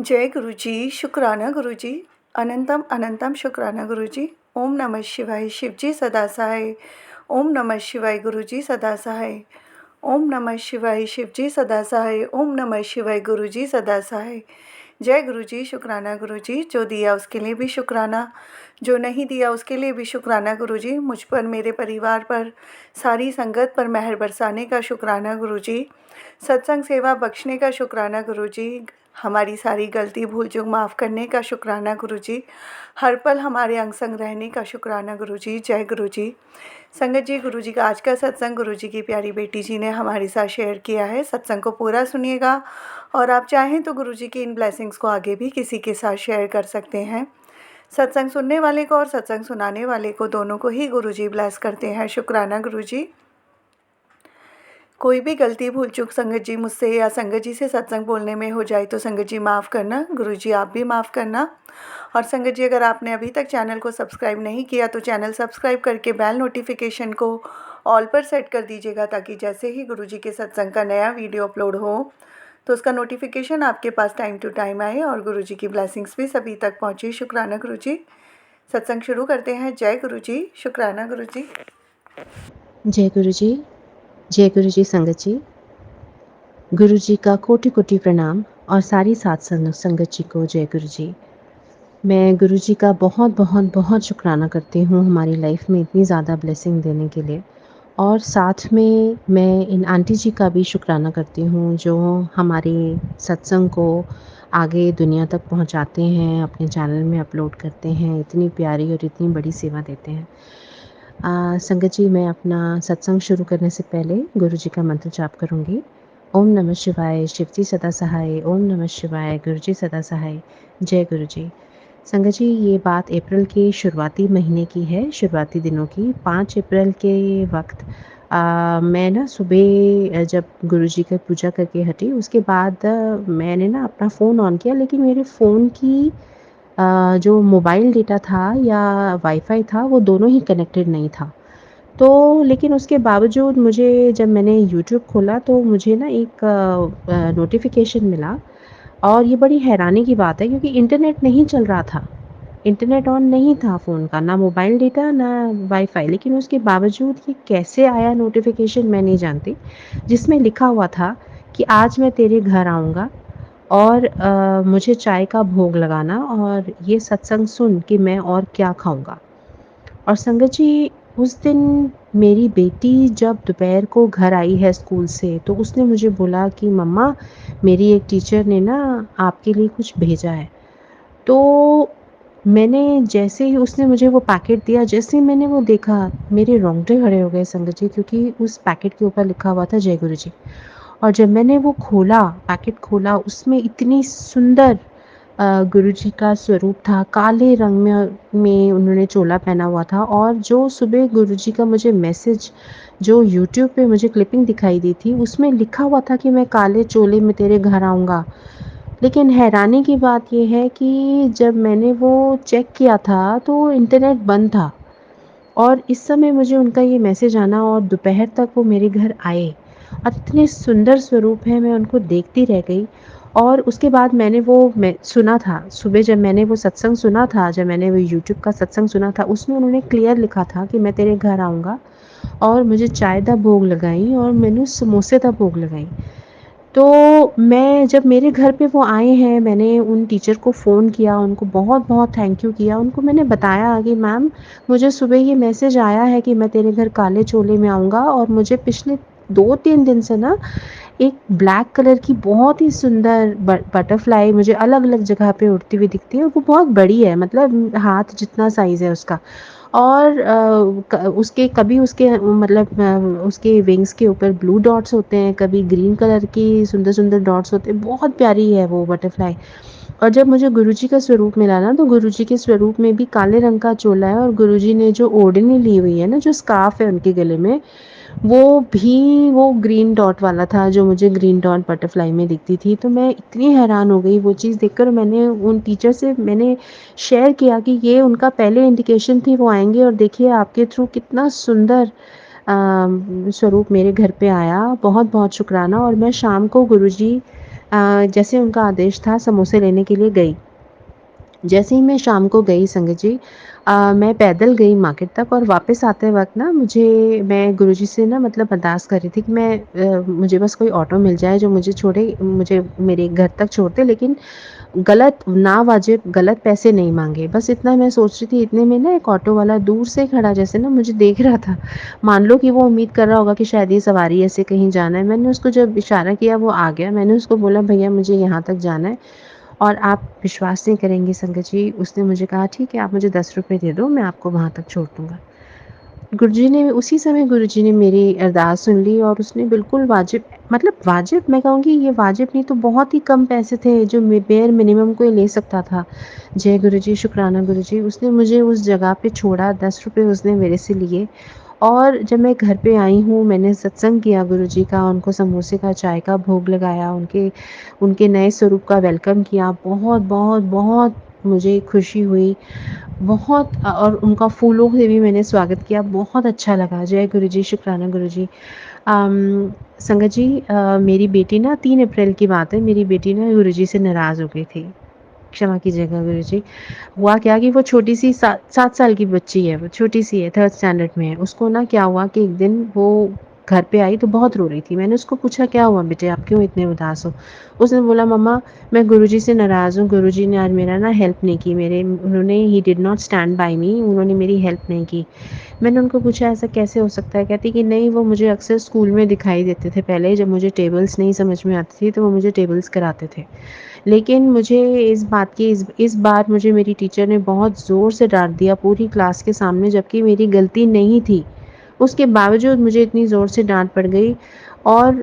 जय गुरु जी, शुक्राना गुरु जी, अनंतम अनंतम शुक्राना गुरु जी। ओम नमः शिवाय, शिव जी सदा सहाय। ओम नमः शिवाय, गुरु जी सदा सहाय। ओम नमः शिवाय, शिव जी सदा सहाय। ओम नमः शिवाय, गुरु जी सदा सहाय। जय गुरु जी, शुक्राना गुरु जी। जो दिया उसके लिए भी शुक्राना, जो नहीं दिया उसके लिए भी शुक्राना गुरु जी। मुझ पर, मेरे परिवार पर, सारी संगत पर मेहर बरसाने का शुक्राना गुरु जी। सत्संग सेवा बख्शने का शुक्राना गुरु जी। हमारी सारी गलती भूल चूक माफ़ करने का शुक्राना गुरु जी। हर पल हमारे अंग संग रहने का शुक्राना गुरु जी। जय गुरु जी। संगत जी, गुरु जी का आज का सत्संग गुरु जी की प्यारी बेटी जी ने हमारे साथ शेयर किया है। सत्संग को पूरा सुनिएगा और आप चाहें तो गुरु जी की इन ब्लेसिंग्स को आगे भी किसी के साथ शेयर कर सकते हैं। सत्संग सुनने वाले को और सत्संग सुनाने वाले को दोनों को ही गुरु जी ब्लेस करते हैं। शुक्राना गुरु जी। कोई भी गलती भूल चूक संगत जी मुझसे या संगत जी से सत्संग बोलने में हो जाए तो संगत जी माफ़ करना। गुरु जी आप भी माफ़ करना। और संगत जी, अगर आपने अभी तक चैनल को सब्सक्राइब नहीं किया तो चैनल सब्सक्राइब करके बेल नोटिफिकेशन को ऑल पर सेट कर दीजिएगा, ताकि जैसे ही गुरु जी के सत्संग का नया वीडियो अपलोड हो तो उसका नोटिफिकेशन आपके पास टाइम टू टाइम आए और गुरु जी की ब्लेसिंग्स भी सभी तक पहुँचे। शुक्राना गुरु जी। सत्संग शुरू करते हैं। जय गुरु जी, शुक्राना गुरु जी। जय गुरु जी, जय गुरु जी। संगत जी, गुरु जी का कोटि कोटि प्रणाम और सारी साथ संगत जी को जय गुरु जी। मैं गुरु जी का बहुत बहुत बहुत शुक्राना करती हूँ हमारी लाइफ में इतनी ज़्यादा ब्लेसिंग देने के लिए। और साथ में मैं इन आंटी जी का भी शुक्राना करती हूँ जो हमारे सत्संग को आगे दुनिया तक पहुँचाते हैं, अपने चैनल में अपलोड करते हैं, इतनी प्यारी और इतनी बड़ी सेवा देते हैं। संगत जी, मैं अपना सत्संग शुरू करने से पहले गुरु जी का मंत्र जाप करूँगी। ओम नमः शिवाय, शिव जी सदा सहाय। ओम नमः शिवाय, गुरु जी सदा सहाय। जय गुरु जी। संगत जी, ये बात अप्रैल के शुरुआती महीने की है, शुरुआती दिनों की। 5 अप्रैल के वक़्त मैं ना सुबह जब गुरु जी की पूजा करके हटी, उसके बाद मैंने ना अपना फ़ोन ऑन किया, लेकिन मेरे फ़ोन की जो मोबाइल डेटा था या वाईफ़ाई था, वो दोनों ही कनेक्टेड नहीं था। तो लेकिन उसके बावजूद मुझे जब मैंने यूट्यूब खोला तो मुझे ना एक नोटिफ़िकेशन मिला और ये बड़ी हैरानी की बात है क्योंकि इंटरनेट नहीं चल रहा था। इंटरनेट ऑन नहीं था फ़ोन का, ना मोबाइल डेटा, ना वाईफ़ाई, लेकिन उसके बावजूद ये कैसे आया नोटिफ़िकेशन मैं नहीं जानती, जिसमें लिखा हुआ था कि आज मैं तेरे घर आऊँगा और मुझे चाय का भोग लगाना और ये सत्संग सुन कि मैं और क्या खाऊँगा। और संगत जी, उस दिन मेरी बेटी जब दोपहर को घर आई है स्कूल से, तो उसने मुझे बोला कि मम्मा, मेरी एक टीचर ने ना आपके लिए कुछ भेजा है। तो मैंने जैसे ही उसने मुझे वो पैकेट दिया, जैसे ही मैंने वो देखा, मेरे रोंगटे खड़े हो गए संगत जी, क्योंकि उस पैकेट के ऊपर लिखा हुआ था जय गुरु जी। और जब मैंने वो खोला, पैकेट खोला, उसमें इतनी सुंदर गुरुजी का स्वरूप था। काले रंग में उन्होंने चोला पहना हुआ था और जो सुबह गुरुजी का मुझे मैसेज जो यूट्यूब पे मुझे क्लिपिंग दिखाई दी थी, उसमें लिखा हुआ था कि मैं काले चोले में तेरे घर आऊँगा। लेकिन हैरानी की बात ये है कि जब मैंने वो चेक किया था, तो इंटरनेट बंद था और इस समय मुझे उनका ये मैसेज आना और दोपहर तक वो मेरे घर आए और इतने सुंदर स्वरूप हैं, मैं उनको देखती रह गई। और उसके बाद मैंने वो मैं सुना था, सुबह जब मैंने वो सत्संग सुना था, जब मैंने वो यूट्यूब का सत्संग सुना था, उसमें उन्होंने क्लियर लिखा था कि मैं तेरे घर आऊँगा और मुझे चाय दा भोग लगाई और मैंने समोसे दा भोग लगाई। तो मैं जब मेरे घर पे वो आए हैं, मैंने उन टीचर को फ़ोन किया, उनको बहुत-बहुत थैंक यू किया। उनको मैंने बताया कि मैम, मुझे सुबह ये मैसेज आया है कि मैं तेरे घर काले चोले में आऊँगा और मुझे पिछले 2-3 दिन से ना एक ब्लैक कलर की बहुत ही सुंदर बटरफ्लाई मुझे अलग-अलग जगह पे उड़ती हुई दिखती है और वो बहुत बड़ी है, मतलब हाथ जितना साइज़ है उसका। और उसके कभी उसके मतलब उसके विंग्स के ऊपर ब्लू डॉट्स होते हैं, कभी ग्रीन कलर की सुंदर-सुंदर डॉट्स होते हैं, बहुत प्यारी है वो बटरफ्लाई। और जब मुझे गुरुजी का स्वरूप मिला ना, तो गुरुजी के स्वरूप में भी काले रंग का चोला है और गुरुजी ने जो ओढ़नी ली हुई है ना, जो स्कार्फ है उनके गले में, वो भी वो ग्रीन डॉट वाला था जो मुझे ग्रीन डॉट बटरफ्लाई में दिखती थी। तो मैं इतनी हैरान हो गई वो चीज़ देखकर। मैंने उन टीचर से मैंने शेयर किया कि ये उनका पहले इंडिकेशन थी, वो आएँगे और देखिए आपके थ्रू कितना सुंदर स्वरूप मेरे घर पे आया। बहुत-बहुत शुकराना। और मैं शाम को गुरुजी जैसे उनका आदेश था समोसे लेने के लिए गई। जैसे ही मैं शाम को गई संगत जी, मैं पैदल गई मार्केट तक और वापस आते वक़्त ना मैं गुरुजी से ना मतलब अरदास कर रही थी कि मुझे बस कोई ऑटो मिल जाए जो मुझे मेरे घर तक छोड़ दे, लेकिन गलत ना वाजिब गलत पैसे नहीं माँगे। बस इतना मैं सोच रही थी, इतने में ना एक ऑटो वाला दूर से खड़ा जैसे ना मुझे देख रहा था। मान लो कि वो उम्मीद कर रहा होगा कि शायद ये सवारी है, इसे कहीं जाना है। मैंने उसको जब इशारा किया वो आ गया। मैंने उसको बोला, भैया मुझे यहाँ तक जाना है। और आप विश्वास नहीं करेंगी संगत जी, उसने मुझे कहा, ठीक है आप मुझे ₹10 दे दो, मैं आपको वहाँ तक छोड़ दूँगा। उसी समय गुरुजी ने मेरी अरदास सुन ली और उसने बिल्कुल वाजिब, मतलब वाजिब मैं कहूँगी, ये वाजिब नहीं तो बहुत ही कम पैसे थे जो बेयर मिनिमम कोई ले सकता था। जय गुरुजी, शुक्राना गुरुजी, उसने मुझे उस जगह पे छोड़ा, ₹10 उसने मेरे से लिए। और जब मैं घर पे आई हूँ, मैंने सत्संग किया गुरुजी का, उनको समोसे का, चाय का भोग लगाया, उनके उनके नए स्वरूप का वेलकम किया। बहुत, बहुत, बहुत मुझे खुशी हुई। और उनका फूलों से भी मैंने स्वागत किया, बहुत अच्छा लगा। जय गुरुजी, शुक्राना गुरुजी। संगत जी, मेरी बेटी ना 3 अप्रैल की बात है, मेरी बेटी ना गुरुजी से नाराज़ हो गई थी। क्षमा कीजिएगा गुरुजी। हुआ क्या कि वो छोटी-सी 7 साल की बच्ची है, वो छोटी-सी है, 3rd स्टैंडर्ड में है। उसको ना क्या हुआ कि एक दिन वो घर पे आई तो बहुत रो रही थी। मैंने उसको पूछा, क्या हुआ बेटे, आप क्यों इतने उदास हो? उसने बोला, मम्मा मैं गुरुजी से नाराज़ हूँ, गुरुजी ने आज मेरा ना हेल्प नहीं की, मेरे उन्होंने he did not stand by me, उन्होंने मेरी हेल्प नहीं की। मैंने उनको पूछा, ऐसा कैसे हो सकता है? कहती कि नहीं, वो मुझे अक्सर स्कूल में दिखाई देते थे पहले, जब मुझे टेबल्स नहीं समझ में आती थी तो वो मुझे टेबल्स कराते थे। लेकिन मुझे इस बार मुझे मेरी टीचर ने बहुत ज़ोर से डाँट दिया पूरी क्लास के सामने, जबकि मेरी गलती नहीं थी। उसके बावजूद मुझे इतनी ज़ोर से डाँट पड़ गई। और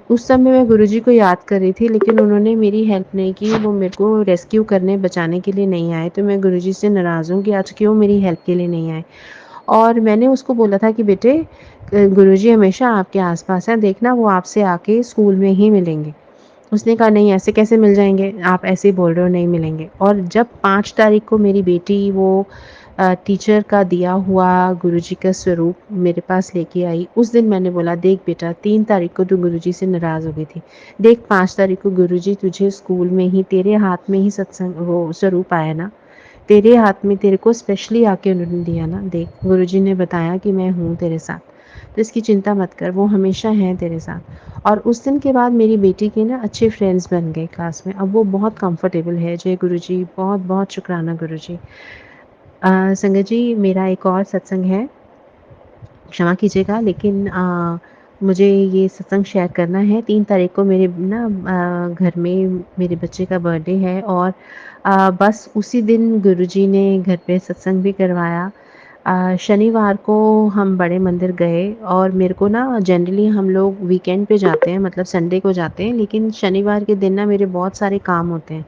उस समय मैं गुरुजी को याद कर रही थी, लेकिन उन्होंने मेरी हेल्प नहीं की, वो मेरे को रेस्क्यू करने, बचाने के लिए नहीं आए। तो मैं गुरुजी से नाराज़ हूँ कि आज क्यों मेरी हेल्प के लिए नहीं आए। और मैंने उसको बोला था कि बेटे, गुरुजी हमेशा आपके आस-पास हैं, देखना वो आपसे आके स्कूल में ही मिलेंगे। उसने कहा, नहीं ऐसे कैसे मिल जाएँगे? आप ऐसे ही बोल रहे हो, नहीं मिलेंगे। और जब 5 तारीख को मेरी बेटी वो टीचर का दिया हुआ गुरुजी का स्वरूप मेरे पास लेके आई, उस दिन मैंने बोला, देख बेटा, 3 तारीख को तू गुरुजी से नाराज़ हो गई थी। देख 5 तारीख को गुरुजी तुझे स्कूल में ही तेरे हाथ में ही सत्संग वो स्वरूप आया ना, तेरे हाथ में तेरे को स्पेशली आके उन्होंने दिया ना, देख गुरुजी ने बताया कि मैं हूँ तेरे साथ, तो इसकी चिंता मत कर, वो हमेशा हैं तेरे साथ। और उस दिन के बाद मेरी बेटी के ना अच्छे फ्रेंड्स बन गए क्लास में, अब वो बहुत कंफर्टेबल है। जय गुरुजी, बहुत-बहुत शुक्राना गुरुजी। संगत जी, मेरा एक और सत्संग है, क्षमा कीजिएगा, लेकिन मुझे ये सत्संग शेयर करना है। 3 तारीख को मेरे ना घर में मेरे बच्चे का बर्थडे है और बस उसी दिन गुरुजी ने घर पे सत्संग भी करवाया। शनिवार को हम बड़े मंदिर गए और मेरे को ना जनरली हम लोग वीकेंड पे जाते हैं, मतलब संडे को जाते हैं, लेकिन शनिवार के दिन ना मेरे बहुत सारे काम होते हैं।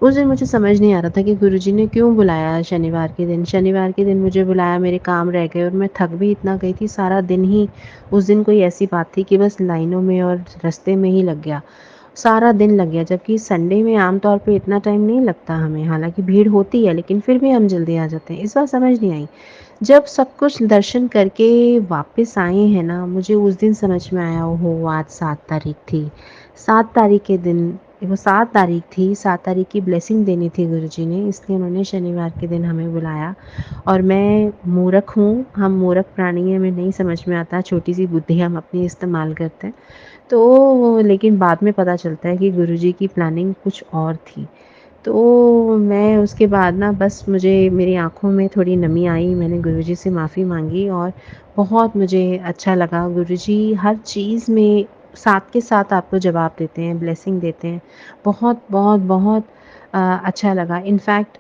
उस दिन मुझे समझ नहीं आ रहा था कि गुरुजी ने क्यों बुलाया शनिवार के दिन। शनिवार के दिन मुझे बुलाया, मेरे काम रह गए और मैं थक भी इतना गई थी, सारा दिन ही उस दिन कोई ऐसी बात थी कि बस लाइनों में और रास्ते में ही लग गया। सारा दिन लग गया, जबकि संडे में आम तौर पे इतना टाइम नहीं लगता हमें, हालाँकि भीड़ होती है लेकिन फिर भी हम जल्दी आ जाते हैं। इस बार समझ नहीं आई। जब सब कुछ दर्शन करके वापस आए हैं ना, मुझे उस दिन समझ में आया, ओहो! आज 7 तारीख थी। 7 तारीख के दिन वो 7 तारीख थी, 7 तारीख की ब्लेसिंग देनी थी गुरुजी ने, इसलिए उन्होंने शनिवार के दिन हमें बुलाया। और मैं मूर्ख हूँ, हम मूर्ख प्राणी हैं, हमें नहीं समझ में आता, छोटी-सी बुद्धि हम अपनी इस्तेमाल करते हैं। तो लेकिन बाद में पता चलता है कि गुरुजी की प्लानिंग कुछ और थी। तो मैं उसके बाद ना बस मुझे मेरी आँखों में थोड़ी नमी आई, मैंने गुरुजी से माफ़ी माँगी और बहुत मुझे अच्छा लगा। गुरुजी हर चीज़ में साथ के साथ आपको जवाब देते हैं, ब्लेसिंग देते हैं। बहुत, बहुत, बहुत अच्छा लगा। इनफैक्ट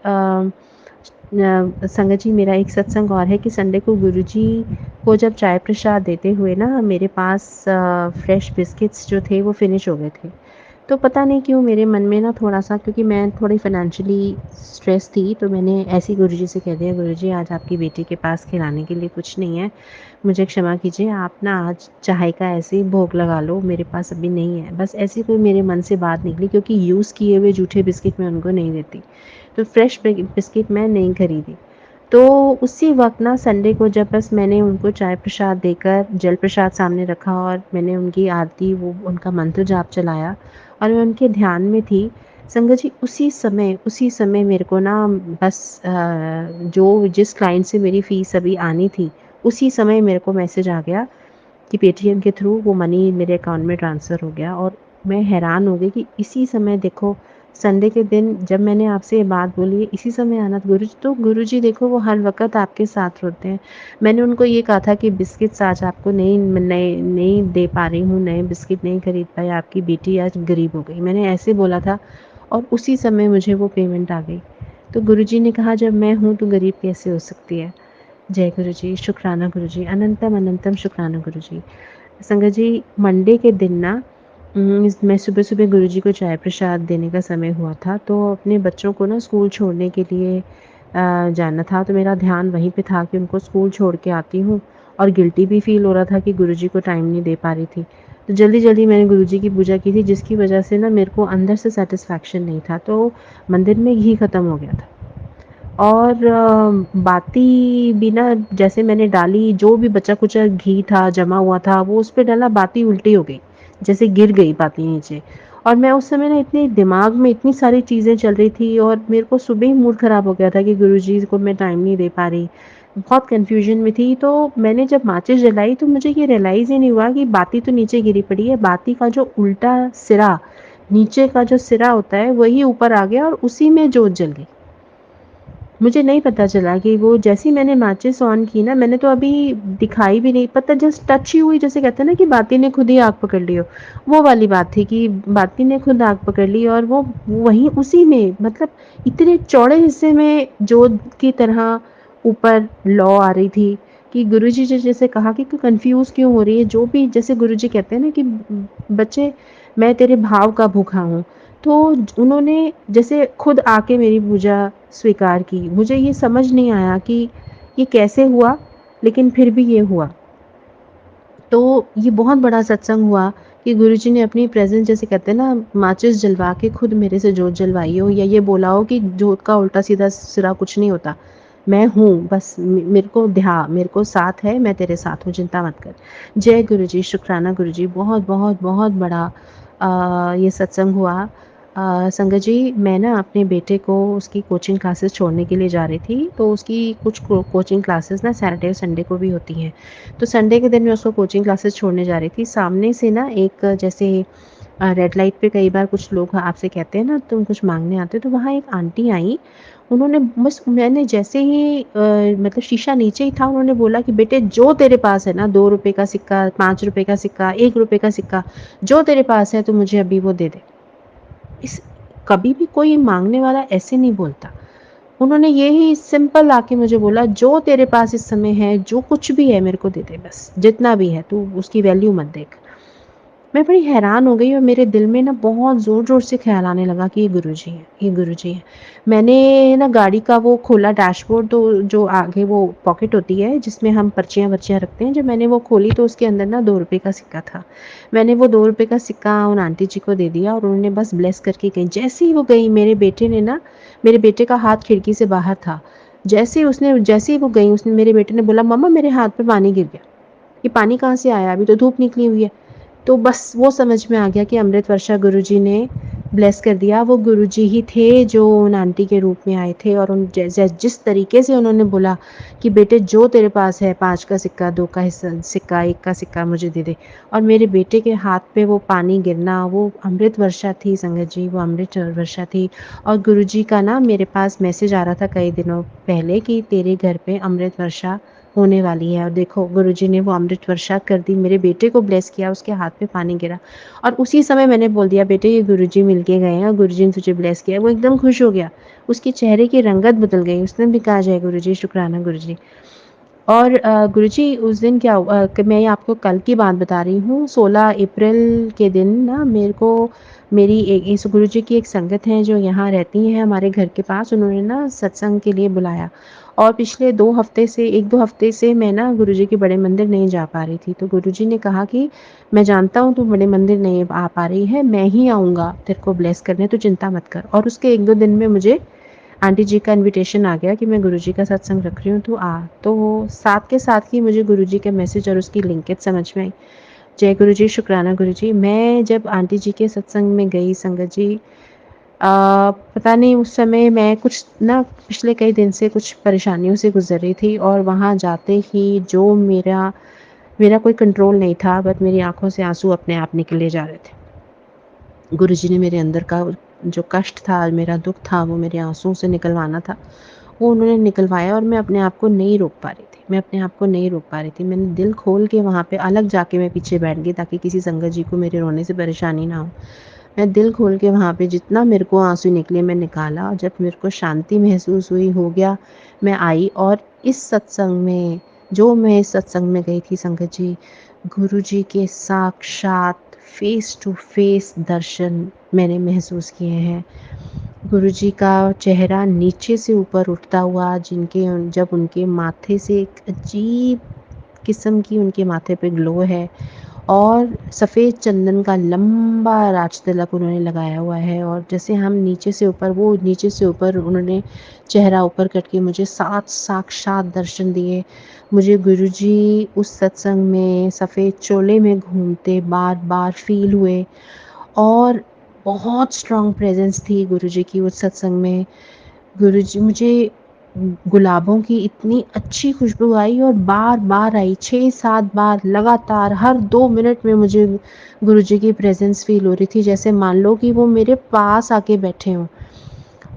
संगत जी, मेरा एक सत्संग और है कि संडे को गुरुजी को जब चाय प्रसाद देते हुए ना मेरे पास फ्रेश बिस्किट्स जो थे वो फ़िनिश हो गए थे। तो पता नहीं क्यों मेरे मन में ना थोड़ा-सा, क्योंकि मैं थोड़ी फ़ाइनेंशियली स्ट्रेस थी, तो मैंने ऐसे ही गुरुजी से कह दिया, गुरुजी आज आपकी बेटी के पास खिलाने के लिए कुछ नहीं है, मुझे क्षमा कीजिए, आप ना आज चाय का ऐसे ही भोग लगा लो, मेरे पास अभी नहीं है। बस ऐसी कोई मेरे मन से बात निकली, क्योंकि यूज़ किए हुए जूठे बिस्किट मैं उनको नहीं देती, तो फ्रेश बिस्किट मैं नहीं खरीदी। तो उसी वक़्त ना संडे को जब बस मैंने उनको चाय प्रसाद देकर जल प्रसाद सामने रखा और मैंने उनकी आरती, वो उनका मंत्र जाप चलाया, और मैं उनके ध्यान में थी। संगत जी उसी समय मेरे को ना बस जो जिस क्लाइंट से मेरी फ़ीस अभी आनी थी, उसी समय मेरे को मैसेज आ गया कि पेटीएम के थ्रू वो मनी मेरे अकाउंट में ट्रांसफ़र हो गया। और मैं हैरान हो गई कि इसी समय देखो, संडे के दिन जब मैंने आपसे ये बात बोली है, इसी समय आना था गुरुजी, तो गुरुजी देखो वो हर वक़्त आपके साथ होते हैं। मैंने उनको ये कहा था कि बिस्किट्स आज आपको नहीं दे पा रही हूँ, नए बिस्किट नहीं खरीद पाई, आपकी बेटी आज गरीब हो गई। मैंने ऐसे बोला था और उसी समय मुझे वो पेमेंट आ गई। तो गुरुजी ने कहा जब मैं हूँ तो गरीब कैसे हो सकती है? जय गुरुजी, शुक्राना गुरुजी, अनंतम अनंतम शुक्राना गुरुजी। संगत जी मंडे के दिन ना मैं सुबह-सुबह गुरुजी को चाय प्रसाद देने का समय हुआ था, तो अपने बच्चों को ना स्कूल छोड़ने के लिए जाना था, तो मेरा ध्यान वहीं पे था कि उनको स्कूल छोड़ के आती हूँ और गिल्टी भी फ़ील हो रहा था कि गुरुजी को टाइम नहीं दे पा रही थी। तो जल्दी-जल्दी मैंने गुरुजी की पूजा की थी, जिसकी वजह से ना मेरे को अंदर से सैटिस्फैक्शन नहीं था, तो मंदिर में घी खत्म हो गया था। और बाती भी ना जैसे मैंने डाली, जो भी बचा-कुचा घी था, जमा हुआ था, वो उस पे डाला, बाती उल्टी हो गई, जैसे गिर गई बाती नीचे। और मैं उस समय ना इतनी दिमाग में इतनी सारी चीज़ें चल रही थी और मेरे को सुबह ही मूड ख़राब हो गया था कि गुरुजी को मैं टाइम नहीं दे पा रही। बहुत कन्फ्यूज़न में थी, तो मैंने जब माचिस जलाई तो मुझे ये रियलाइज़ ही नहीं हुआ कि बाती तो नीचे गिरी पड़ी है, बाती का जो उल्टा सिरा, नीचे का जो सिरा होता है, वही ऊपर आ गया और उसी में जोत जल गई। मुझे नहीं पता चला कि वो जैसे ही मैंने माचिस ऑन की ना, मैंने तो अभी दिखाई भी नहीं, पता जस्ट टच ही हुई, जैसे कहते हैं ना कि बाती ने खुद ही आग पकड़ ली हो, वो वाली बात थी कि बाती ने खुद आग पकड़ ली और वो वहीं उसी में, मतलब इतने चौड़े हिस्से में जोत की तरह ऊपर लौ आ रही थी कि गुरुजी जी जैसे कहा कि तू कन्फ्यूज़ क्यों हो रही है? जो भी जैसे गुरुजी कहते हैं ना कि बच्चे मैं तेरे भाव का भूखा हूँ। तो उन्होंने जैसे खुद आके मेरी पूजा स्वीकार की। मुझे ये समझ नहीं आया कि ये कैसे हुआ, लेकिन फिर भी ये हुआ। तो ये बहुत बड़ा सत्संग हुआ कि गुरुजी ने अपनी प्रेज़ेंस, जैसे कहते हैं ना, माचिस जलवा के खुद मेरे से जोत जलवाई हो, या ये बोला हो कि जोत का उल्टा-सीधा सिरा कुछ नहीं होता। मैं हूँ, बस मेरे को साथ है, मैं तेरे साथ हूँ, चिंता मत कर। जय गुरुजी, शुक्राना गुरुजी, बहुत-बहुत बहुत बड़ा ये सत्संग हुआ। संगत जी मैं ना अपने बेटे को उसकी कोचिंग क्लासेस छोड़ने के लिए जा रही थी, तो उसकी कुछ कोचिंग क्लासेस ना सैटरडे और संडे को भी होती हैं। तो संडे के दिन मैं उसको कोचिंग क्लासेस छोड़ने जा रही थी। सामने से ना एक जैसे रेड लाइट पे कई बार कुछ लोग आपसे कहते हैं ना तुम कुछ माँगने आते हो, तो वहाँ एक आंटी आई। उन्होंने बस मैंने जैसे ही मतलब शीशा नीचे ही था, उन्होंने बोला कि बेटे जो तेरे पास है ना, ₹2 का सिक्का, ₹5 का सिक्का, ₹1 का सिक्का, जो तेरे पास है तू मुझे अभी वो दे दे। इस कभी भी कोई माँगने वाला ऐसे नहीं बोलता। उन्होंने यही सिंपल आके मुझे बोला, जो तेरे पास इस समय है, जो कुछ भी है मेरे को दे दे बस, जितना भी है, तू उसकी वैल्यू मत देख। मैं बड़ी हैरान हो गई और मेरे दिल में ना बहुत ज़ोर-ज़ोर से ख़्याल आने लगा कि ये गुरुजी हैं, ये गुरुजी हैं। मैंने ना गाड़ी का वो खोला डैशबोर्ड, तो जो आगे वो पॉकेट होती है जिसमें हम पर्चियाँ-वर्चियाँ रखते हैं, जब मैंने वो खोली तो उसके अंदर ना ₹2 का सिक्का था। मैंने वो ₹2 का सिक्का उन आंटी जी को दे दिया और उन्होंने बस ब्लेस करके गईं। जैसे ही वो गईं, मेरे बेटे का हाथ खिड़की से बाहर था। जैसे ही वो गईं, उसने मेरे बेटे ने बोला, मम्मा मेरे हाथ पे पानी गिर गया। ये पानी कहाँ से आया? अभी तो धूप निकली हुई है। तो बस वो समझ में आ गया कि अमृत वर्षा गुरुजी ने ब्लेस कर दिया। वो गुरुजी ही थे जो उन आंटी के रूप में आए थे और उन जिस तरीके से उन्होंने बोला कि बेटे जो तेरे पास है, 5 का सिक्का, 2 का हिस्सा सिक्का, 1 का सिक्का मुझे दे दे। और मेरे बेटे के हाथ पे वो पानी गिरना, वो अमृत वर्षा थी संगत जी, वो अमृत वर्षा थी। और गुरुजी का ना मेरे पास मैसेज आ रहा था कई दिनों पहले कि तेरे घर पे अमृत वर्षा होने वाली है, और देखो गुरुजी ने वो अमृत वर्षा कर दी, मेरे बेटे को ब्लेस किया, उसके हाथ पे पानी गिरा और उसी समय मैंने बोल दिया, बेटे ये गुरुजी मिल के गए हैं और गुरुजी ने तुझे ब्लेस किया। वो एकदम खुश हो गया, उसके चेहरे की रंगत बदल गई, उसने भी कहा जय गुरुजी, शुक्राना गुरुजी। और गुरुजी उस दिन क्या हुआ कि मैं आपको कल की बात बता रही हूँ, 16 अप्रैल के दिन ना मेरे को मेरी इस गुरुजी की एक संगत है जो यहाँ रहती हैं हमारे घर के पास, उन्होंने ना सत्संग के लिए बुलाया। और पिछले 2 हफ्ते से 1-2 हफ्ते से मैं ना गुरुजी के बड़े मंदिर नहीं जा पा रही थी। तो गुरुजी ने कहा कि मैं जानता हूँ तू बड़े मंदिर नहीं आ पा रही है, मैं ही आऊँगा तेरे को ब्लेस करने, तू चिंता मत कर। और उसके 1-2 दिन में मुझे आंटी जी का इन्विटेशन आ गया कि मैं गुरुजी का सत्संग रख रही हूँ, तू आ। तो साथ के साथ ही मुझे गुरुजी के मैसेज और उसकी लिंकेज समझ में आई। जय गुरु जी, शुक्राना गुरु जी। मैं जब आंटी जी के सत्संग में गई संगत जी, पता नहीं उस समय मैं कुछ ना पिछले कई दिन से कुछ परेशानियों से गुज़र रही थी और वहाँ जाते ही जो मेरा मेरा कोई कंट्रोल नहीं था, बट मेरी आँखों से आँसू अपने आप निकले जा रहे थे। गुरुजी ने मेरे अंदर का जो कष्ट था, मेरा दुःख था, वो मेरे आँसुओं से निकलवाना था, वो उन्होंने निकलवाया और मैं अपने आप को नहीं रोक पा रही थी। मैं अपने आप को नहीं रोक पा रही थी। मैंने दिल खोल के वहाँ पे अलग जाके मैं पीछे बैठ गई ताकि किसी संगत जी को मेरे रोने से परेशानी ना हो। मैं दिल खोल के वहाँ पे जितना मेरे को आँसू निकले मैं निकाला और जब मेरे को शांति महसूस हुई, हो गया, मैं आई और इस सत्संग में जो मैं इस सत्संग में गई थी संगत जी, गुरुजी के साक्षात फ़ेस टू फ़ेस दर्शन मैंने महसूस किए हैं। गुरुजी का चेहरा नीचे से ऊपर उठता हुआ जिनके जब उनके माथे से एक अजीब किस्म की उनके माथे पे ग्लो है और सफ़ेद चंदन का लंबा राज तिलक उन्होंने लगाया हुआ है और जैसे हम नीचे से ऊपर वो नीचे से ऊपर उन्होंने चेहरा ऊपर करके मुझे 7 साक्षात दर्शन दिए। मुझे गुरुजी उस सत्संग में सफ़ेद चोले में घूमते बार-बार फ़ील हुए और बहुत स्ट्रॉन्ग प्रेज़ेंस थी गुरुजी की उस सत्संग में। गुरुजी मुझे गुलाबों की इतनी अच्छी खुशबू आई और बार-बार आई, 6-7 बार लगातार हर 2 मिनट में मुझे गुरुजी की प्रेज़ेंस फ़ील हो रही थी, जैसे मान लो कि वो मेरे पास आके बैठे हों।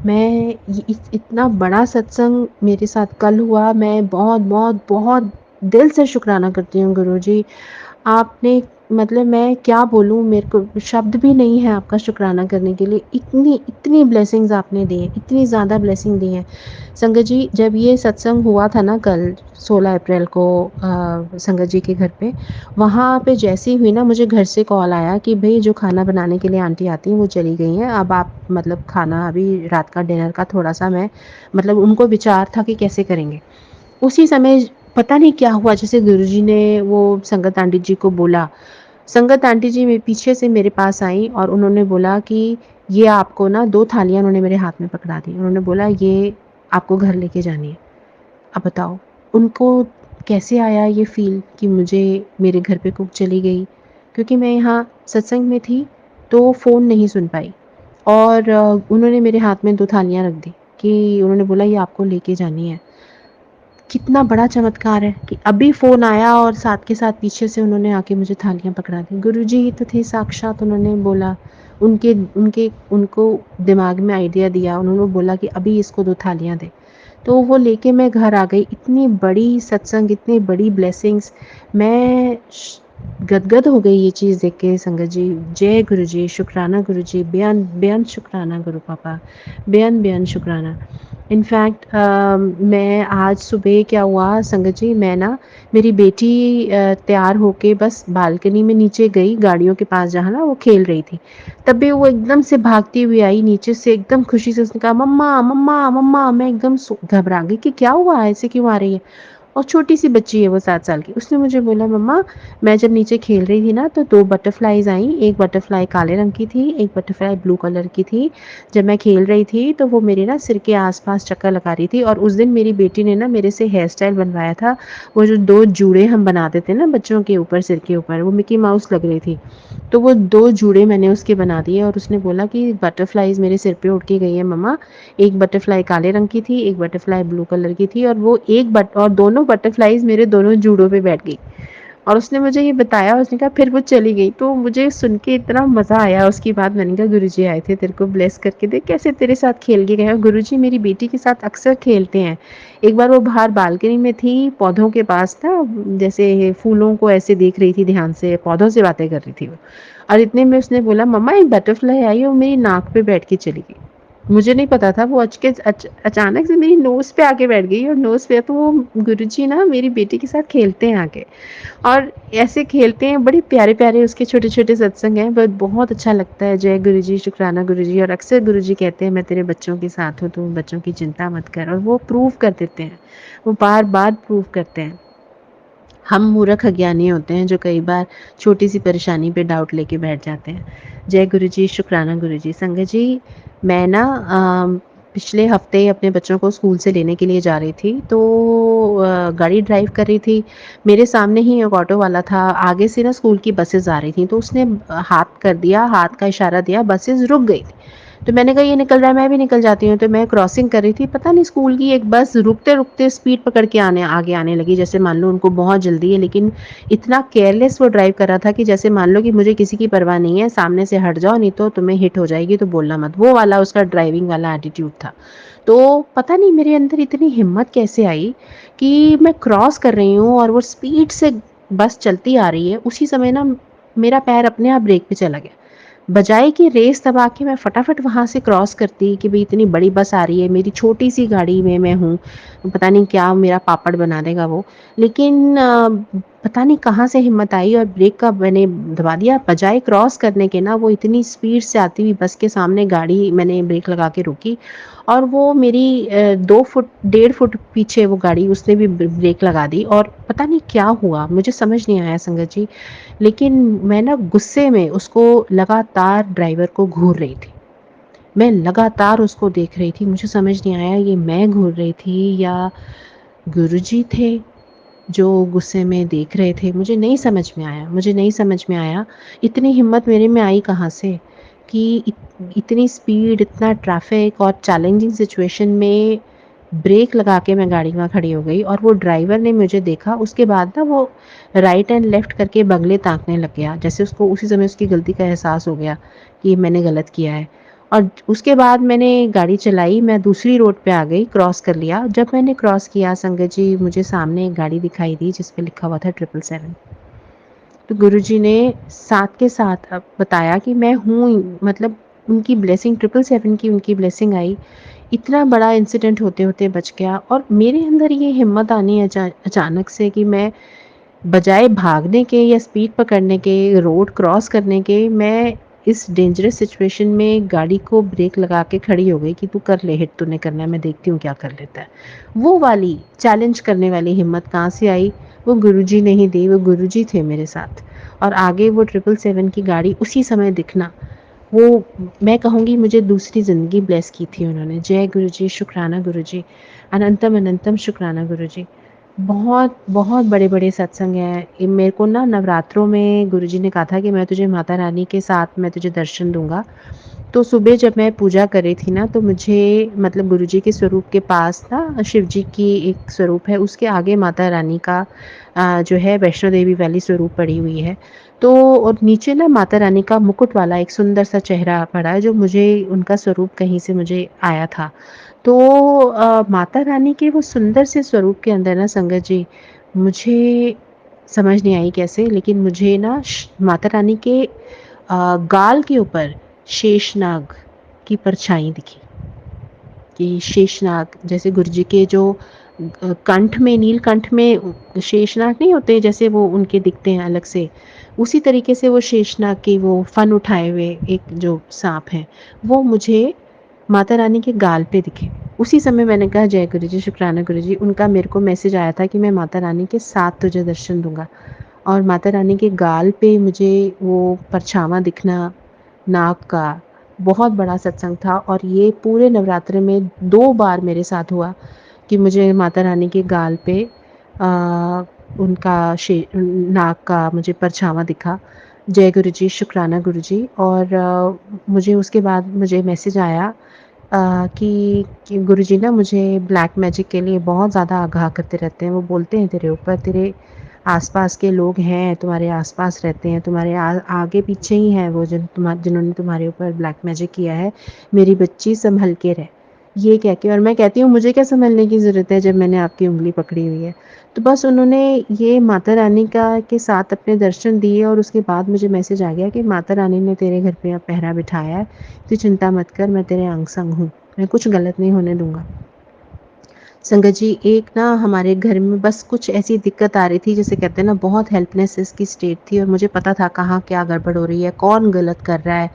मैं ये इतना बड़ा सत्संग मेरे साथ कल हुआ, मैं बहुत दिल से शुक्राना करती हूँ गुरुजी। आपने मतलब मैं क्या बोलूँ, मेरे को शब्द भी नहीं है आपका शुक्राना करने के लिए। इतनी ब्लेसिंग्स आपने दी हैं, इतनी ज़्यादा ब्लेसिंग दी हैं। संगत जी, जब ये सत्संग हुआ था ना कल 16 अप्रैल को संगत जी के घर पे, वहाँ पे जैसे ही हुई ना मुझे घर से कॉल आया कि भई जो खाना बनाने के लिए आंटी आती हैं वो चली गई हैं। अब आप मतलब खाना अभी रात का डिनर का थोड़ा-सा मैं मतलब उनको विचार था कि कैसे करेंगे। उसी समय पता नहीं क्या हुआ जैसे गुरुजी ने वो संगत आंटी जी को बोला। संगत आंटी जी मेरे पीछे से मेरे पास आईं और उन्होंने बोला कि ये आपको ना 2 थालियाँ उन्होंने मेरे हाथ में पकड़ा दी। उन्होंने बोला ये आपको घर लेके जानी है। अब बताओ उनको कैसे आया ये फ़ील कि मुझे मेरे घर पे कुक चली गई? क्योंकि मैं यहाँ सत्संग में थी तो फ़ोन नहीं सुन पाई और उन्होंने मेरे हाथ में 2 थालियाँ रख दी कि उन्होंने बोला ये आपको लेके जानी है। कितना बड़ा चमत्कार है कि अभी फ़ोन आया और साथ के साथ पीछे से उन्होंने आके मुझे थालियाँ पकड़ा दी। गुरुजी ही तो थे साक्षात उन्होंने बोला, उनके उनके उनको दिमाग में आइडिया दिया, उन्होंने बोला कि अभी इसको 2 थालियाँ दे। तो वो लेके मैं घर आ गई। इतनी बड़ी सत्संग, इतनी बड़ी ब्लेसिंग्स मैं श गदगद हो गई ये चीज़ देख के संगत जी। जय गुरुजी, शुक्राना गुरुजी, बेअंत शुक्राना गुरु पापा, बेअंत शुक्राना। इनफैक्ट मैं आज सुबह क्या हुआ संगत जी, मैं ना मेरी बेटी तैयार होके बस बालकनी में नीचे गई गाड़ियों के पास जहाँ ना वो खेल रही थी। तभी वो एकदम से भागती हुई आई नीचे से एकदम खुशी से उसने कहा मम्मा, मम्मा, मम्मा। मैं एकदम घबरा गई कि क्या हुआ? ऐसे क्यों आ रही है? और छोटी-सी बच्ची है वो 7 साल की। उसने मुझे बोला मम्मा मैं जब नीचे खेल रही थी ना तो 2 बटरफ्लाइज़ आईं, एक बटरफ्लाई काले रंग की थी, एक बटरफ्लाई ब्लू कलर की थी। जब मैं खेल रही थी तो वो मेरे ना सिर के आस-पास चक्कर लगा रही थी और उस दिन मेरी बेटी ने ना मेरे से हेयर स्टाइल बनवाया था। वो जो 2 जूड़े हम बना देते हैं ना बच्चों के ऊपर सिर के ऊपर, वो मिकी माउस लग रही थी। तो वो 2 जूड़े मैंने उसके बना दिए और उसने बोला कि बटरफ्लाइज़ मेरे सिर पे उड़ के गई है मम्मा। एक बटरफ्लाई काले रंग की थी, एक बटरफ्लाई ब्लू कलर की थी और वो एक बट और दोनों बटरफ्लाइज़ मेरे दोनों जूड़ों पे बैठ गई। और उसने मुझे ये बताया, उसने कहा फिर वो चली गई। तो मुझे सुन के इतना मज़ा आया उसके बाद मैंने कहा गुरुजी आए थे तेरे को ब्लेस करके, देख कैसे तेरे साथ खेल के गए और गुरुजी मेरी बेटी के साथ अक्सर खेलते हैं। एक बार वो बाहर बालकनी में थी, पौधों के पास ना जैसे फूलों को ऐसे देख रही थी ध्यान से, पौधों से बातें कर रही थी वो। और इतने में उसने बोला मम्मा एक बटरफ्लाई आई और मेरी नाक पे बैठ के चली गई। मुझे नहीं पता था वो अचानक से मेरी नोज़ पे आके बैठ गई और नोज़ पे तो वो गुरुजी ना मेरी बेटी के साथ खेलते हैं आके। और ऐसे खेलते हैं, बड़े प्यारे-प्यारे उसके छोटे-छोटे सत्संग हैं, बट बहुत अच्छा लगता है। जय गुरुजी, शुक्राना गुरुजी और अक्सर गुरुजी कहते हैं मैं तेरे बच्चों के साथ हूँ, तू बच्चों की चिंता मत कर और वो प्रूव कर देते हैं। वो बार-बार प्रूव करते हैं। हम मूर्ख अज्ञानी होते हैं जो कई बार छोटी-सी परेशानी पे डाउट लेके बैठ जाते हैं। जय गुरुजी, शुक्राना गुरुजी। संगत जी, मैं ना पिछले हफ्ते अपने बच्चों को स्कूल से लेने के लिए जा रही थी, तो गाड़ी ड्राइव कर रही थी। मेरे सामने ही एक ऑटो वाला था, आगे से ना स्कूल की बसेज़ आ रही थी, तो उसने हाथ कर दिया, हाथ का इशारा दिया, बसेज़ रुक गई थी। तो मैंने कहा ये निकल रहा है, मैं भी निकल जाती हूँ, तो मैं क्रॉसिंग कर रही थी, पता नहीं स्कूल की एक बस रुकते-रुकते स्पीड पकड़ के आगे आने लगी, जैसे मान लो उनको बहुत जल्दी है, लेकिन इतना केयरलेस वो ड्राइव कर रहा था कि जैसे मान लो कि मुझे किसी की परवाह नहीं है, सामने से हट जाओ नहीं तो तुम्हें हिट हो जाएगी, तो बोलना मत। वो वाला उसका ड्राइविंग वाला एटीट्यूड था। तो पता नहीं मेरे अंदर इतनी हिम्मत कैसे आई कि मैं क्रॉस कर रही हूँ और वो स्पीड से बस चलती आ रही है, उसी समय ना मेरा पैर अपने आप ब्रेक पे चला गया। बजाए कि रेस दबा के मैं फटाफट वहाँ से क्रॉस करती कि भई इतनी बड़ी बस आ रही है, मेरी छोटी-सी गाड़ी में मैं हूँ, पता नहीं क्या मेरा पापड़ बना देगा वो। लेकिन पता नहीं कहाँ से हिम्मत आई और ब्रेक का मैंने दबा दिया, बजाए क्रॉस करने के ना वो इतनी स्पीड से आती हुई बस के सामने गाड़ी मैंने ब्रेक लगा के रोकी और वो मेरी 2 फुट 1.5 फुट पीछे वो गाड़ी उसने भी ब्रेक लगा दी और पता नहीं क्या हुआ, मुझे समझ नहीं आया संगत जी। लेकिन मैं ना गुस्से में उसको लगातार ड्राइवर को घूर रही थी। मैं लगातार उसको देख रही थी, मुझे समझ नहीं आया ये मैं घूर रही थी या गुरुजी थे जो गुस्से में देख रहे थे, मुझे नहीं समझ में आया, इतनी हिम्मत मेरे में आई कहाँ से कि इतनी स्पीड, इतना ट्रैफ़िक और चैलेंजिंग सिचुएशन में ब्रेक लगा के मैं गाड़ी वहाँ खड़ी हो गई और वो ड्राइवर ने मुझे देखा, उसके बाद ना वो राइट एंड लेफ्ट करके बगले ताकने लग गया, जैसे उसको उसी समय उसकी गलती का एहसास हो गया कि मैंने गलत किया है। और उसके बाद मैंने गाड़ी चलाई, मैं दूसरी रोड पे आ गई, क्रॉस कर लिया। जब मैंने क्रॉस किया संगत जी, मुझे सामने एक गाड़ी दिखाई दी जिस पे लिखा हुआ था 777। तो गुरुजी ने साथ के साथ बताया कि मैं हूँ मतलब उनकी ब्लेसिंग 777 की उनकी ब्लेसिंग आई। इतना बड़ा इंसिडेंट होते-होते बच गया और मेरे अंदर ये हिम्मत आनी अचानक से कि मैं बजाए भागने के या स्पीड पकड़ने के, रोड क्रॉस करने के, मैं इस डेंजरस सिचुएशन में गाड़ी को ब्रेक लगा के खड़ी हो गई कि तू कर ले हिट तूने करना है, मैं देखती हूँ क्या कर लेता है। वो वाली चैलेंज करने वाली हिम्मत कहाँ से आई? वो गुरुजी ने ही दी, वो गुरुजी थे मेरे साथ। और आगे वो 777 की गाड़ी उसी समय दिखना, वो मैं कहूँगी मुझे दूसरी ज़िंदगी ब्लेस की थी उन्होंने। जय गुरुजी, शुक्राना गुरुजी, अनंतम अनंतम शुक्राना गुरुजी। बहुत, बहुत बड़े-बड़े सत्संग हैं। ये मेरे को ना नवरात्रों में गुरुजी ने कहा था कि मैं तुझे माता रानी के साथ मैं तुझे दर्शन दूँगा। तो सुबह जब मैं पूजा कर रही थी ना तो मुझे मतलब गुरुजी के स्वरूप के पास ना शिव जी की एक स्वरूप है, उसके आगे माता रानी का जो है वैष्णो देवी वाली स्वरूप पड़ी हुई है। तो और नीचे ना माता रानी का मुकुट वाला एक सुंदर सा चेहरा पड़ा है जो मुझे उनका स्वरूप कहीं से मुझे आया था। तो माता रानी के वो सुंदर से स्वरूप के अंदर ना संगत जी, मुझे समझ नहीं आई कैसे लेकिन मुझे ना माता रानी के गाल के ऊपर शेषनाग की परछाई दिखी कि शेषनाग जैसे गुरुजी के जो कंठ में नीलकंठ में शेषनाग नहीं होते जैसे वो उनके दिखते हैं अलग से, उसी तरीके से वो शेषनाग के वो फन उठाए हुए एक जो साँप हैं, वो मुझे माता रानी के गाल पे दिखे। उसी समय मैंने कहा जय गुरुजी, शुक्राना गुरुजी, उनका मेरे को मैसेज आया था कि मैं माता रानी के साथ तुझे दर्शन दूँगा और माता रानी के गाल पे मुझे वो परछावाँ दिखना नाग का, बहुत बड़ा सत्संग था और ये पूरे नवरात्रे में 2 बार मेरे साथ हुआ कि मुझे माता रानी के गाल पे उनका नाग का मुझे परछावाँ दिखा। जय गुरुजी, शुक्राना गुरुजी और मुझे उसके बाद मुझे मैसेज आया कि गुरुजी ना मुझे ब्लैक मैजिक के लिए बहुत ज़्यादा आगाह करते रहते हैं। वो बोलते हैं तेरे ऊपर, तेरे आस-पास के लोग हैं, तुम्हारे आस-पास रहते हैं, तुम्हारे आगे पीछे ही हैं वो जिन्होंने तुम्हारे ऊपर ब्लैक मैजिक किया है, मेरी बच्ची सँभल के रह। ये कह के और मैं कहती हूँ मुझे क्या सँभलने की ज़रूरत है जब मैंने आपकी उँगली पकड़ी हुई है। तो बस उन्होंने ये माता रानी का के साथ अपने दर्शन दिए और उसके बाद मुझे मैसेज आ गया कि माता रानी ने तेरे घर पे अब पहरा बिठाया है, तू चिंता मत कर मैं तेरे अंग-संग हूँ, मैं कुछ गलत नहीं होने दूँगा। संगत जी एक ना हमारे घर में बस कुछ ऐसी दिक्कत आ रही थी जिसे कहते हैं ना बहुत हेल्पलेस की स्टेट थी और मुझे पता था कहाँ क्या गड़बड़ हो रही है, कौन गलत कर रहा है।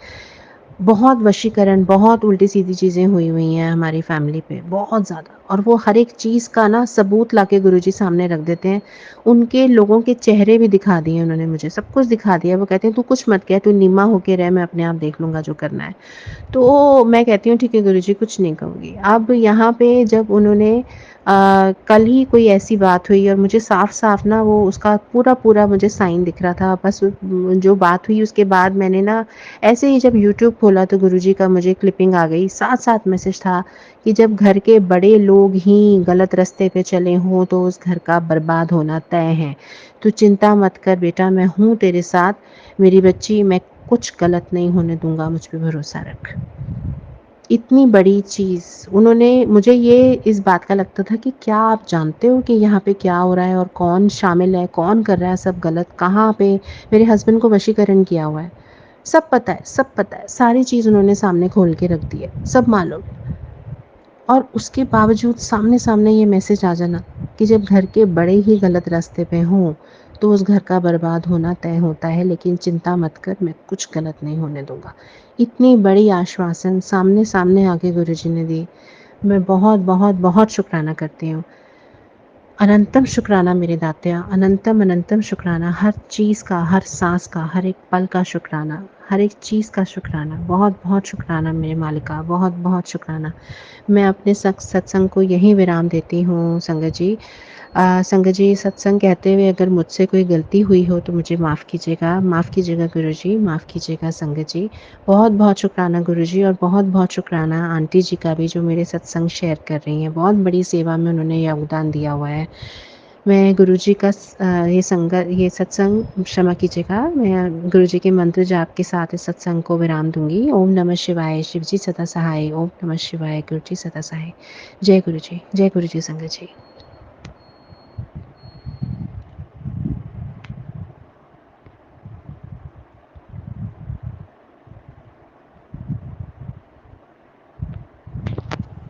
बहुत वशीकरण, बहुत उल्टी-सीधी चीज़ें हुई हुई हैं हमारी फैमिली पे, बहुत ज़्यादा। और वो हर एक चीज़ का ना सबूत लाके गुरुजी सामने रख देते हैं। उनके लोगों के चेहरे भी दिखा दिए उन्होंने मुझे, सब कुछ दिखा दिया। वो कहते हैं, "तू कुछ मत कह, तू निम्मा होके रह, मैं अपने आप देख लूँगा जो करना है।" तो मैं कहती हूँ ठीक है गुरुजी, कुछ नहीं कहूँगी। अब यहाँ पे जब उन्होंने कल ही कोई ऐसी बात हुई और मुझे साफ-साफ ना वो उसका पूरा-पूरा मुझे साइन दिख रहा था। बस जो बात हुई उसके बाद मैंने ना ऐसे ही जब यूट्यूब खोला तो गुरुजी का मुझे क्लिपिंग आ गई। साथ-साथ मैसेज था कि जब घर के बड़े लोग ही गलत रास्ते पे चले हों तो उस घर का बर्बाद होना तय है। "तू चिंता मत कर बेटा, मैं हूँ तेरे साथ। मेरी बच्ची, मैं कुछ गलत नहीं होने दूँगा, मुझ पे भरोसा रख।" इतनी बड़ी चीज़ उन्होंने मुझे ये इस बात का लगता था कि क्या आप जानते हो कि यहाँ पे क्या हो रहा है और कौन शामिल है, कौन कर रहा है सब गलत, कहाँ पे मेरे हस्बैंड को वशीकरण किया हुआ है। सब पता है, सब पता है, सारी चीज़ उन्होंने सामने खोल के रख दी है, सब मालूम। और उसके बावजूद सामने-सामने ये मैसेज आ जाना कि जब घर के बड़े ही गलत रास्ते पे हों, तो उस घर का बर्बाद होना तय होता है, लेकिन चिंता मत कर, मैं कुछ गलत नहीं होने दूँगा। इतनी बड़ी आश्वासन सामने-सामने आके गुरुजी ने दी। मैं बहुत-बहुत बहुत शुक्राना करती हूँ। अनंतम शुक्राना मेरे दात्या, अनंतम शुक्राना, हर चीज़ का, हर साँस का, हर एक पल का शुक्राना, हर एक चीज़ का शुक्राना। बहुत-बहुत शुक्राना मेरे मालिका, बहुत-बहुत शुक्राना। मैं अपने सत्संग को यहीं विराम देती हूँ संगत जी। संगत जी, सत्संग कहते हुए अगर मुझसे कोई गलती हुई हो तो मुझे माफ़ कीजिएगा गुरुजी, माफ़ कीजिएगा संगत जी। बहुत-बहुत शुक्राना गुरुजी और बहुत-बहुत शुक्राना आंटी जी का भी जो मेरे सत्संग शेयर कर रही हैं। बहुत बड़ी सेवा में उन्होंने योगदान दिया हुआ है। मैं गुरुजी का ये सत्संग क्षमा कीजिएगा, मैं गुरुजी के मंत्र जाप के साथ इस सत्संग को विराम दूँगी। ओम नमः शिवाय, शिव जी सदा सहाय, ओम नमः शिवाय, गुरु जी सदा सहाय। जय गुरु जी संगत जी।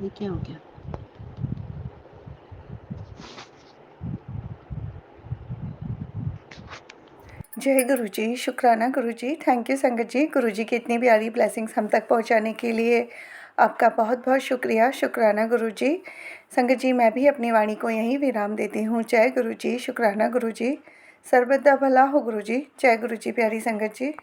ये क्या हो गया? जय गुरु जी, शुक्राना गुरु जी, थैंक यू संगत जी, गुरु जी की इतनी प्यारी ब्लेसिंग्स हम तक पहुँचाने के लिए आपका बहुत-बहुत शुक्रिया, शुक्राना गुरु जी। संगत जी, मैं भी अपनी वाणी को यहीं विराम देती हूँ। जय गुरु जी, शुक्राना गुरु जी, सर्वदा भला हो गुरु जी। जय गुरु जी, प्यारी संगत जी।